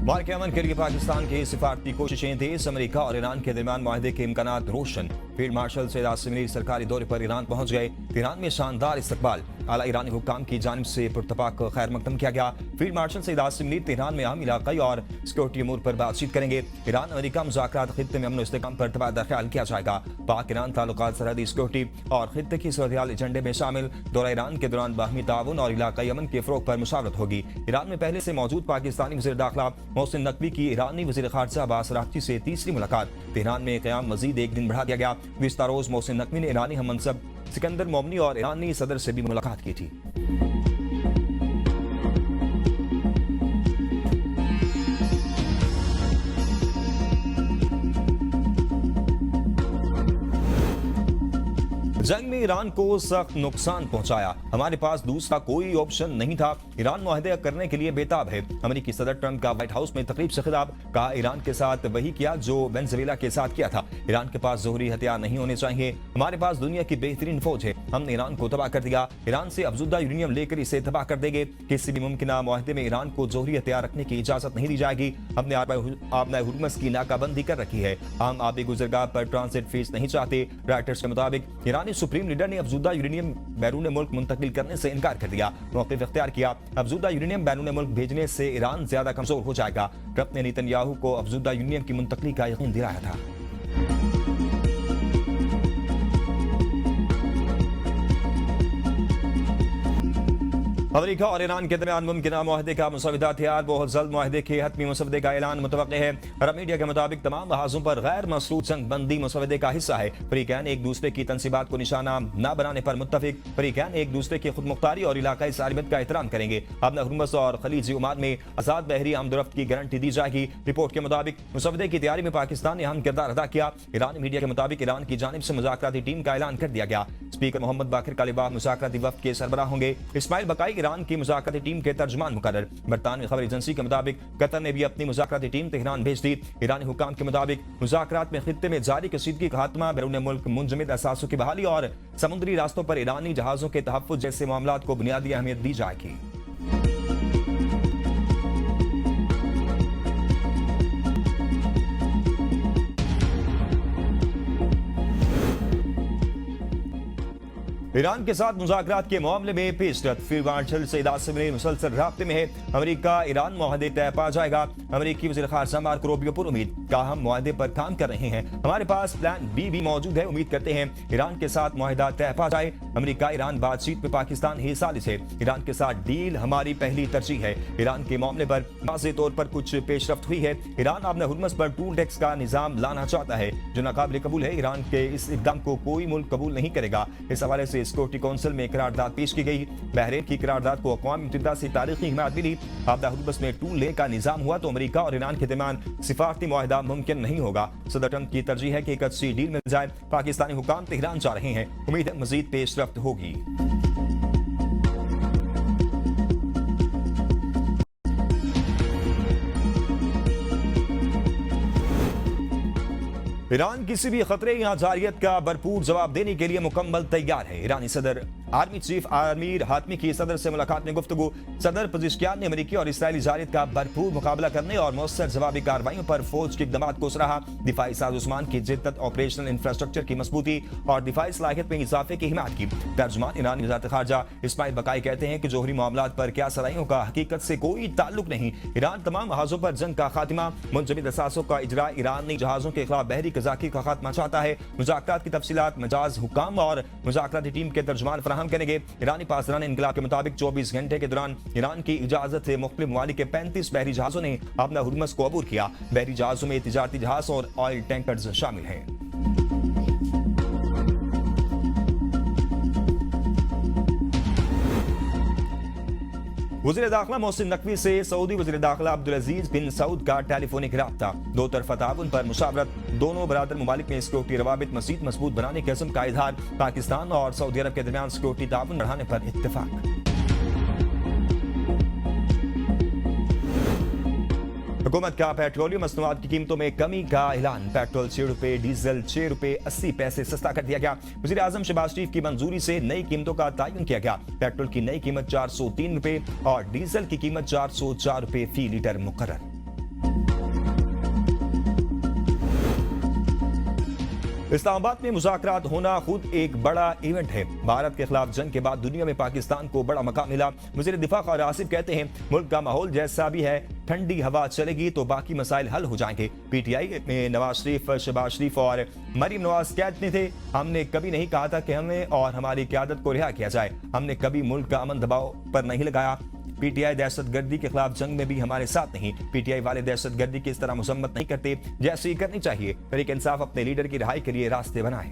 मार्के अमन के लिए पाकिस्तान की सिफारती कोशिशें तेज। अमेरिका और ईरान के दरमियान माहदे के इम्कानात रोशन। फील्ड मार्शल सैयद आसिम मीर सरकारी दौरे पर ईरान पहुंच गए। ईरान में शानदार इस्तकबाल। आला ईरानी हुक्काम की जानिब से पुरतपाक खैर मकदम किया गया। Field marshal Syed Asim Mir Tehran में अहम इलाकाई और सिक्योरिटी अमूर पर बातचीत करेंगे। ईरान अमेरिका मुज़ाकरात खित्ते में अमन इस्तेहकाम पर तबादला ख्याल किया जाएगा। पाक ईरान ताल्लुकात, सरहदी सिक्योरिटी और खित्ते की सूरत-ए-हाल एजेंडे में शामिल। दौरा ईरान के दौरान बाहमी ताउन और इलाकाई अमन के फ़रोग़ पर मुशावरत होगी। ईरान में पहले से मौजूद पाकिस्तानी वज़ीर दाखिला मोहसिन नकवी की ईरानी वज़ीर ख़ारजा अब्बास अराग़ची से तीसरी मुलाकात। तेहरान में क़याम मज़ीद एक दिन बढ़ा दिया गया। गुज़िश्ता रोज़ मोहसिन नकवी ने ईरानी हममनसब सिकंदर मोमनी और ईरानी सदर से भी मुलाकात की थी। जंग में ईरान को सख्त नुकसान पहुंचाया। हमारे पास दूसरा कोई ऑप्शन नहीं था। ईरान मुआहदे करने के लिए बेताब है। अमेरिकी सदर ट्रंप का व्हाइट हाउस में तकरीब से खिताब। कहा, ईरान के साथ वही किया जो वेनेजुएला के साथ किया था। ईरान के पास जोहरी हथियार नहीं होने चाहिए। हमारे पास दुनिया की बेहतरीन फौज है। हमने ईरान को तबाह कर दिया। ईरान से अफजुदा यूरेनियम लेकर इसे तबाह कर देंगे। किसी भी मुमकिन मुआहदे में ईरान को जोहरी हथियार रखने की इजाजत नहीं दी जाएगी। हमने आबना हुर्मुज़ की नाकाबंदी कर रखी है। हम आबी गुजरगाह पर ट्रांजिट फीस नहीं चाहते। राइटर्स के मुताबिक ईरानी सुप्रीम लीडर ने अफजुदा यूरेनियम बैरून मुल्क मुंतकिल करने से इनकार कर दिया। मौक़िफ़ इख्तियार किया। अफजुदा यूरेनियम बैरून मुल्क भेजने से ईरान ज्यादा कमजोर हो जाएगा। ट्रंप ने नेतन्याहू को अफजुदा यूरेनियम की मुंतकली का यकीन दिलाया था। अमेरिका और ईरान के दरमियान मुमकिन मुआहदे का मुसवदा तैयार। बहुत जल्द मुआहदे के हतमी मुसवदे का ऐलान मुतवक्किह है। अरब मीडिया के मुताबिक तमाम लहाजों पर गैर मसरूद जंग बंदी मुसवदे का हिस्सा है। फरीकैन एक दूसरे की तनसीबात को निशाना न बनाने पर मुत्तफिक। फरीकैन एक दूसरे की खुद मुख्तारी और इलाकाई सार्वभौमिकता का एहतराम करेंगे। आबना हुर्मुज़ और खलीजी ओमान में आजाद बहरी आमदोरफ्त की गारंटी दी जाएगी। रिपोर्ट के मुताबिक मुसवदे की तैयारी में पाकिस्तान ने अहम किरदार अदा किया। ईरानी मीडिया के मुताबिक ईरान की जानिब से मुज़ाकराती टीम का ऐलान कर दिया गया। स्पीकर मोहम्मद बाकिर कालिबाफ मुज़ाकराती वफ़द के सरबराह होंगे। इस्माइल बकाई ईरान की मुज़ाकराती टीम के तर्जुमान मुकर्रर। बरतानवी खबर एजेंसी के मुताबिक कतर ने भी अपनी मुज़ाकराती टीम तेहरान भेज दी। ईरानी हुक्काम के मुताबिक मुज़ाकरात में खित्ते में जारी कशीदगी का खात्मा, बैरून मुल्क मुंजमद असासों की बहाली और समुद्री रास्तों पर ईरानी जहाजों के तहफ़्फ़ुज़ जैसे मामलात को बुनियादी अहमियत दी जाएगी। ईरान के साथ मुज़ाकरात के मामले में पेशरफ्त। फील्ड मार्शल सैयद आसिम मीर मुसलसल राब्ते में है। अमेरिका ईरान मुआहदे तय पा जाएगा। अमेरिकी वज़ीर ख़ारजा मार्को रूबियो पर उम्मीद। कहा, हम मुआहदे पर काम कर रहे हैं। हमारे पास प्लान बी भी मौजूद है। उम्मीद करते हैं ईरान के साथ मुआहदा तय पा जाए। अमेरिका ईरान बातचीत में पाकिस्तान ही सालिस है। ईरान के साथ डील हमारी पहली तरजीह है। ईरान के मामले पर वाज़ेह तौर पर कुछ पेशरफ्त हुई है। ईरान आबना हुर्मुज़ पर टूल टैक्स का निज़ाम लाना चाहता है जो नाकाबिल कबूल है। ईरान के इस इक़दाम को कोई मुल्क कबूल नहीं करेगा। इस हवाले से सिक्योरिटी काउंसिल में करारदाद पेश की गई। बहरीन की करारदाद को अक़वाम मुत्तहिदा से तारीखी हिमायत मिली। आबना हुर्मुज़ में टूल ले का निज़ाम हुआ तो अमेरिका और ईरान के दरमियान सिफारती मुआहदा मुमकिन नहीं होगा। सदर ट्रंप की तरजीह है कि एक अच्छी डील मिल जाए। पाकिस्तानी हुक्काम तेहरान जा रहे हैं। उम्मीद है मजीद पेशरफ्त होगी। ईरान किसी भी खतरे या जारियत का भरपूर जवाब देने के लिए मुकम्मल तैयार है। ईरानी सदर आर्मी चीफ आमिर हातमी की सदर से मुलाकात में गुफ्तगू। सदर पज़ेश्कियान ने अमेरिकी और इसराइली जारियत का भरपूर मुकाबला करने और मौसर जवाबी कार्रवाइयों पर फौज के इक़दामात को सराहा। दिफाई साज़ोसामान की जिद्दत, ऑपरेशनल इंफ्रास्ट्रक्चर की मजबूती और दिफाई सलाहियत में इजाफे की हिमायत की। तर्जुमान ईरानी वज़ारत ख़ारजा इस्माइल बकाई कहते हैं कि जोहरी मामलात पर क्या सराइयों का हकीकत से कोई ताल्लुक नहीं। ईरान तमाम जहाज़ों पर जंग का खात्मा, मुंजमद असासों का इजरा, ईरानी जहाज़ों के खिलाफ बहरी कज़ाकी का खात्मा चाहता है। मुज़ाकरात की तफसीलात मजाज हुक्काम और मुज़ाकराती टीम के तर्जुमान फराहम करेंगे। ईरानी पासदारान इंक़िलाब के मुताबिक 24 घंटे के दौरान ईरान की इजाजत से मुख्तलिफ ममालिक के 35 बहरी जहाज़ों ने आबना हुर्मुज़ को अबूर किया। बहरी जहाज़ों में तिजारती जहाज़ और ऑयल टैंकर्स शामिल हैं। वज़ीर दाखिला मोहसिन नकवी से सऊदी वज़ीर दाखिला अब्दुल अजीज बिन सऊद का टेलीफोनिक राब्ता। दो तरफ़ा ताउन पर मुशावरत। दोनों बरादर ममालिक में सिक्योरिटी रवाबित मज़ीद मजबूत बनाने के अज़्म का इज़हार। पाकिस्तान और सऊदी अरब के दरमियान सिक्योरिटी ताउन बढ़ाने पर इत्तेफाक। हुकूमत का पेट्रोलियम मसनूआत की कीमतों में कमी का ऐलान। पेट्रोल 6 रुपए, डीजल 6 रुपए 80 पैसे सस्ता कर दिया गया। वज़ीर आज़म शहबाज शरीफ की मंजूरी से नई कीमतों का तयन किया गया। पेट्रोल की नई कीमत 403 रुपए और डीजल की कीमत 404 रुपए फी लीटर मुकर्रर। इस्लामाबाद में मुज़ाकरात होना खुद एक बड़ा इवेंट है। भारत के खिलाफ जंग के बाद दुनिया में पाकिस्तान को बड़ा मकाम मिला। वज़ीर दिफा ख्वाजा आसिफ कहते हैं, मुल्क का माहौल जैसा भी है, ठंडी हवा चलेगी तो बाकी मसाइल हल हो जाएंगे। पीटीआई में नवाज शरीफ, शहबाज शरीफ और मरीम नवाज कैद में थे। हमने कभी नहीं कहा था कि हमें और हमारी क़यादत को रिहा किया जाए। हमने कभी मुल्क का अमन दबाव पर नहीं लगाया। पीटीआई दहशतगर्दी के खिलाफ जंग में भी हमारे साथ नहीं। पीटीआई वाले दहशतगर्दी की इस तरह मजम्मत नहीं करते जैसे ही करनी चाहिए। तहरीक इंसाफ अपने लीडर की रिहाई के लिए रास्ते बनाए।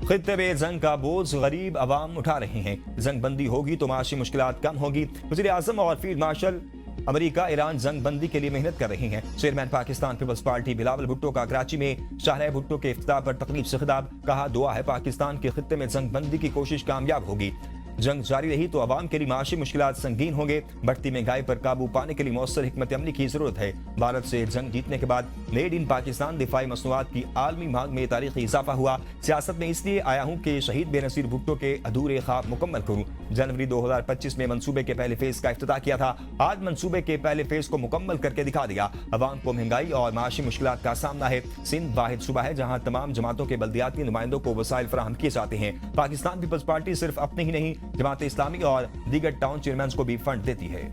खित्ते में जंग का बोझ गरीब अवाम उठा रहे हैं। जंग बंदी होगी तो माशी मुश्किलात कम होगी। वज़ीर आज़म और फील्ड मार्शल अमेरिका ईरान जंग बंदी के लिए मेहनत कर रहे हैं। चेयरमैन पाकिस्तान पीपल्स पार्टी बिलावल भुट्टो का कराची में शाहराह भुट्टो के इफ्तिताह पर तकरीब से खिताब। कहा, दुआ है पाकिस्तान के खित्ते में जंग बंदी की कोशिश कामयाब होगी। जंग जारी रही तो अवाम के लिए माशी मुश्किलात संगीन होंगे। बढ़ती महंगाई पर काबू पाने के लिए मौसर हिकमत अमली की जरूरत है। भारत से जंग जीतने के बाद मेड इन पाकिस्तान दिफाई मसनूआत की आलमी मांग में तारीखी इजाफा हुआ। सियासत में इसलिए आया हूँ कि शहीद बेनसीर भुट्टो के अधूरे ख्वाब मुकम्मल करूँ। जनवरी 2025 में मंसूबे के पहले फेज का इफ्तिताह किया था। आज मंसूबे के पहले फेज को मुकम्मल करके दिखा दिया। अवाम को महंगाई और माशी मुश्किलात का सामना है। सिंध वाहिद सूबा है जहाँ तमाम जमातों के बल्दियाती नुमाइंदों को वसाइल फराहम किए जाते हैं। पाकिस्तान पीपल्स पार्टी सिर्फ अपने ही नहीं, जमात इस्लामी और दीगर टाउन चेयरमैन को भी फंड देती है।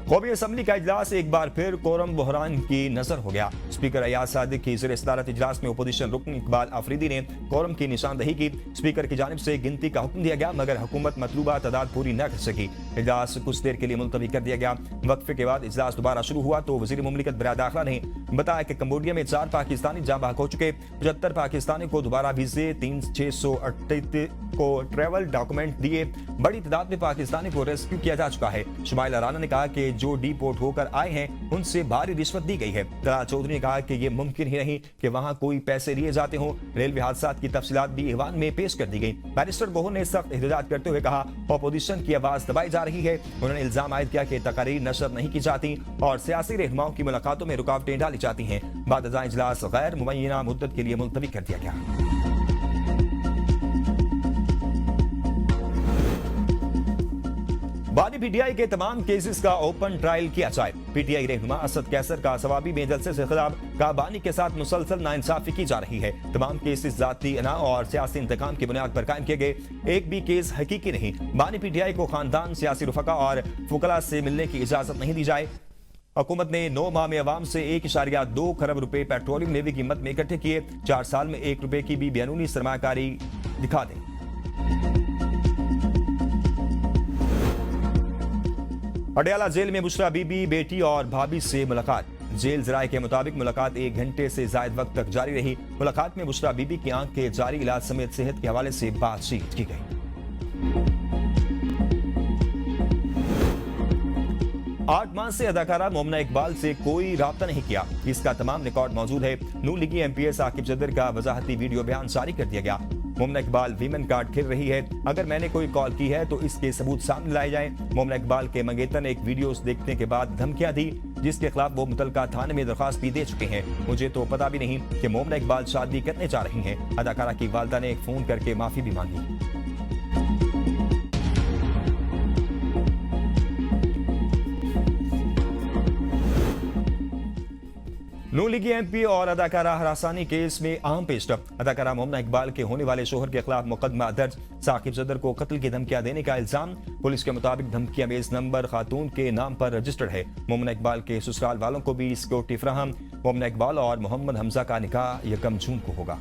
कौमी असम्बली का इजलास एक बार फिर कोरम बहरान की नजर हो गया। स्पीकर अयाज सादिक की ज़ेर सदारत इजलास में अपोजिशन रुकन इकबाल आफरीदी ने कोरम की निशानदही की। स्पीकर की जानिब से गिनती का हुक्म दिया गया मगर हुकूमत मतलूबा तादाद पूरी न कर सकी। इजलास कुछ देर के लिए मुलतवी कर दिया गया। वक्फे के बाद इजलास दोबारा शुरू हुआ तो वज़ीर मुमलिकत बराए दाखिला ने बताया कि कंबोडिया में 4 पाकिस्तानी जाँ बहक हो चुके। 75 पाकिस्तानी को दोबारा वीजे, 638 को ट्रैवल डॉक्यूमेंट दिए। बड़ी तादाद में पाकिस्तानी को रेस्क्यू किया जा चुका है। शुमाइल राना ने कहा कि जो डीपोर्ट होकर आए हैं उनसे भारी रिश्वत दी गई है। तला चौधरी ने कहा कि यह मुमकिन ही नहीं कि वहां कोई पैसे लिए जाते हों। रेलवे हादसा की तफसीलात भी ईवान में पेश कर दी गई। बैरिस्टर गोहर ने सख्त एहतजाज करते हुए कहा, अपोजिशन की आवाज दबाई जा रही है। उन्होंने इल्जाम आयद किया कि तकारीर नशर नहीं की जाती और सियासी रहनुमाओं की मुलाकातों में रुकावटें डाली जाती हैं। बाद इजलास गैर मुमय्यना मुद्दत के लिए मुलतवी कर दिया गया। बानी पीटीआई के तमाम केसेस का ओपन ट्रायल किया जाए। पीटीआई रहनुमा असद कैसर का सवाबी में जलसे से खिताब। का बानी के साथ मुसलसल नाइंसाफी की जा रही है। तमाम केसेस जाती अना और सियासी इंतकाम की बुनियाद पर कायम किए गए। एक भी केस हकीकी नहीं। बानी पीटीआई को खानदान, सियासी रुफका और फुकरा से मिलने की इजाजत नहीं दी जाए। हुकूमत ने 9 माह में अवाम से 1.2 खरब रुपए पेट्रोलियम लेवी कीमत में इकट्ठे किए। 4 साल में 1 रुपए की भी बेकानूनी सरमाकारी दिखा दें। अडयाला जेल में बुशरा बीबी, बेटी और भाभी से मुलाकात। जेल जराये के मुताबिक मुलाकात 1 घंटे से ज्यादा वक्त तक जारी रही। मुलाकात में बुशरा बीबी की आंख के जारी इलाज समेत सेहत के हवाले से बातचीत की गई। 8 माह से अदाकारा मोमना इकबाल से कोई राब्ता नहीं किया। इसका तमाम रिकॉर्ड मौजूद है। नून लीगी एमपी साकिब जदर का वजाहती वीडियो बयान जारी कर दिया गया। मोमना इकबाल वीमेन कार्ड खेल रही है। अगर मैंने कोई कॉल की है तो इसके सबूत सामने लाए जाएं। मोमना इकबाल के मंगेतर ने एक वीडियो देखने के बाद धमकियां दी जिसके खिलाफ वो मुतलका थाने में दरखास्त भी दे चुके हैं। मुझे तो पता भी नहीं कि मोमना इकबाल शादी करने जा रही हैं। अदाकारा की वालदा ने एक फोन करके माफी भी मांगी। नून लीगी एमपी और अदाकारा हरासानी केस में अहम पेशरफ। अदाकारा मोमना इकबाल के होने वाले शोहर के खिलाफ मुकदमा दर्ज। साकिब जदर को कत्ल की धमकियां देने का इल्जाम। पुलिस के मुताबिक धमकियां बेस नंबर खातून के नाम पर रजिस्टर्ड है। मोमना इकबाल के ससुराल वालों को भी सिक्योरिटी फ्राहम। मोमना इकबाल और मोहम्मद हमजा का निकाह 1 जून को होगा।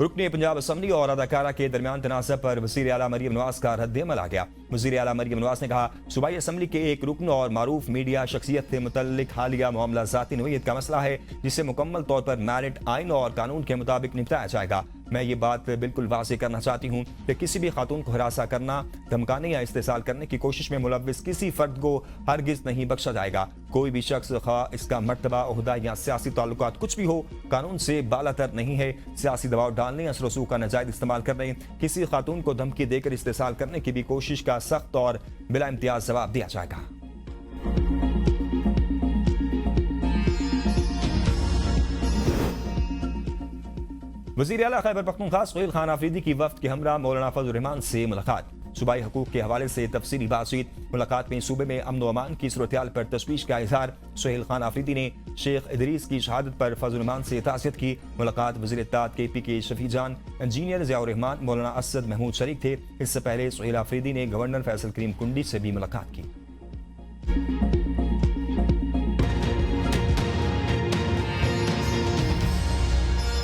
रुकने पंजाब असम्बली और अदाकारा के दरमियान तनाज़ा पर वज़ीर आला मरीम नवाज का रद्द-ए-अमल आ गया। वज़ीर आला मरीम नवाज ने कहा, सूबाई असम्बली के एक रुकन और मारूफ मीडिया शख्सियत से मुतल्लिक हालिया मामला ज़ाती नौइयत का मसला है जिसे मुकम्मल तौर पर मैरिट आइन और कानून के मुताबिक निपटाया जाएगा। मैं ये बात बिल्कुल वाज़ेह करना चाहती हूँ कि किसी भी खातून को हरासा करना, धमकाने या इस्तेसाल करने की कोशिश में मुलव्विस किसी फर्द को हरगिज नहीं बख्शा जाएगा। कोई भी शख्स खा इसका मर्तबा, ओहदा या सियासी ताल्लुकात कुछ भी हो, कानून से बालातर नहीं है। सियासी दबाव डालने, असर रसूख का नाजायज इस्तेमाल करने, किसी खातून को धमकी देकर इस्तेसाल करने की भी कोशिश का सख्त और बिला इम्तियाज जवाब दिया जाएगा। वज़ीर आला खैबर पख्तूनख्वा सुहेल खान आफरीदी की वफ्द के हमरा मौलाना फजल रहमान से मुलाकात। सूबाई हकूक़ के हवाले से तफसीली बातचीत। मुलाकात में सूबे में अमन व अमान की सूरत पर तशवीश का इजहार। सुहेल खान आफरीदी ने शेख इदरीस की शहादत पर फजल रहमान से ताज़ियत की। मुलाकात वज़ीर इत्तेहाद KP के शफी जान, इंजीनियर ज़ियाउर रहमान, मौलाना असद महमूद शरीक थे। इससे पहले सुहेल आफरीदी ने गवर्नर फैसल करीम कुंडी से भी मुलाकात की।